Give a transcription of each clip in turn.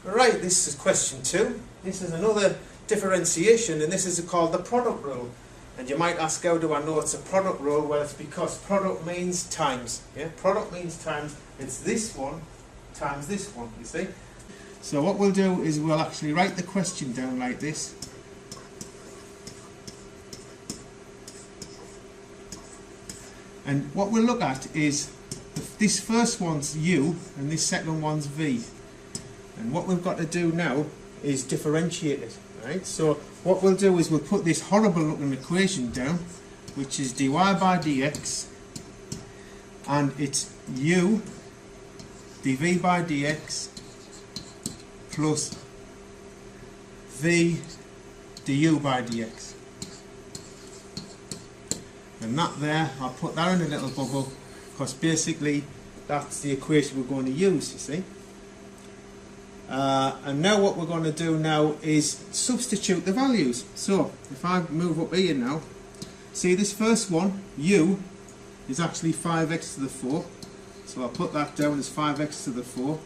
Right, this is question 2. This is another differentiation, and this is called the product rule. And you might ask, how do I know it's a product rule? Well, it's because product means times. Yeah, product means times. It's this one times this one, you see. So what we'll do is we'll actually write the question down like this. And what we'll look at is this first one's U and this second one's V. And what we've got to do now is differentiate it. Right? So what we'll do is we'll put this horrible looking equation down, which is dy by dx, and it's U dv by dx plus V du by dx. And that there, I'll put that in a little bubble, because basically that's the equation we're going to use, you see. And now what we're going to do now is substitute the values. So if I move up here now, see this first one, U, is actually 5x to the 4. So I'll put that down as 5x to the 4.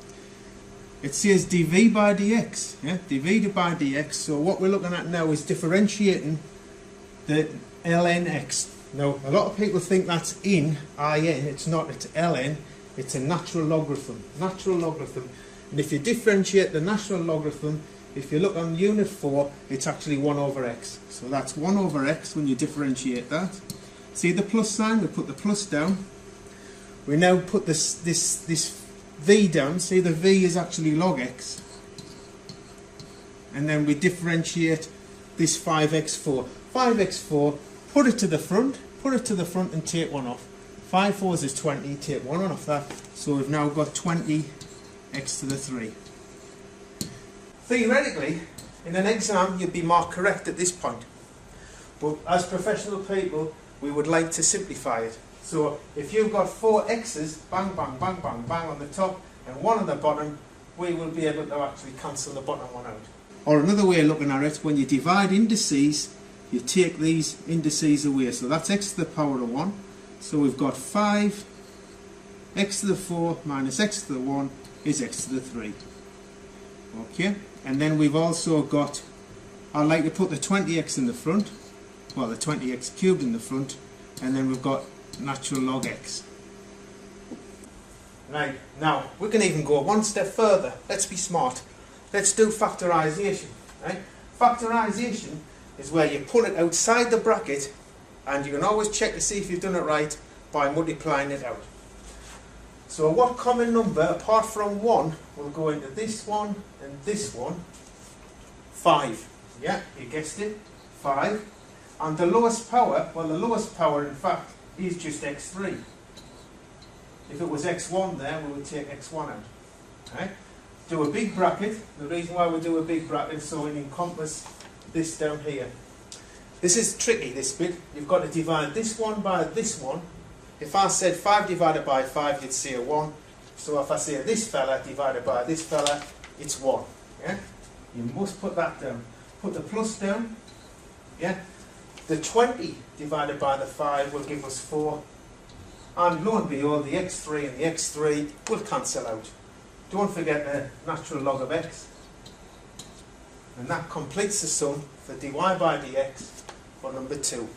It says dv by dx, yeah, dv by dx. So what we're looking at now is differentiating the ln x. Now a lot of people think that's in it's not, it's ln, it's a natural logarithm. And if you differentiate the natural logarithm, if you look on unit 4, it's actually 1 over x. So that's 1 over x when you differentiate that. See the plus sign? We put the plus down. We now put this v down. See, the v is actually log x. And then we differentiate this 5x4. 5x4, put it to the front and take 1 off. 5 4s is 20, take 1 off that. So we've now got 20 x to the 3. Theoretically, in an exam you'd be marked correct at this point, but as professional people we would like to simplify it. So if you've got 4 x's, bang bang bang bang bang on the top and 1 on the bottom, we will be able to actually cancel the bottom one out. Or another way of looking at it, when you divide indices, you take these indices away. So that's x to the power of 1. So we've got 5 x to the 4 minus x to the 1 is x to the 3. Okay, and then we've also got, I'd like to put the 20x in the front, well, the 20x cubed in the front, and then we've got natural log x. Right, now we can even go one step further. Let's be smart. Let's do factorization. Right? Factorization is where you pull it outside the bracket, and you can always check to see if you've done it right by multiplying it out. So what common number, apart from 1, will go into this one and this one? 5. Yeah, you guessed it, 5. And the lowest power, well, the lowest power in fact is just x3. If it was x1 there, we would take x1 out. Right? Do a big bracket. The reason why we do a big bracket is so we encompass this down here. This is tricky, this bit. You've got to divide this one by this one. If I said 5 divided by 5, you'd see a 1. So if I say this fella divided by this fella, it's 1. Yeah? You must put that down. Put the plus down. Yeah? The 20 divided by the 5 will give us 4. And lo and behold, the x3 and the x3 will cancel out. Don't forget the natural log of x. And that completes the sum for dy by dx for number 2.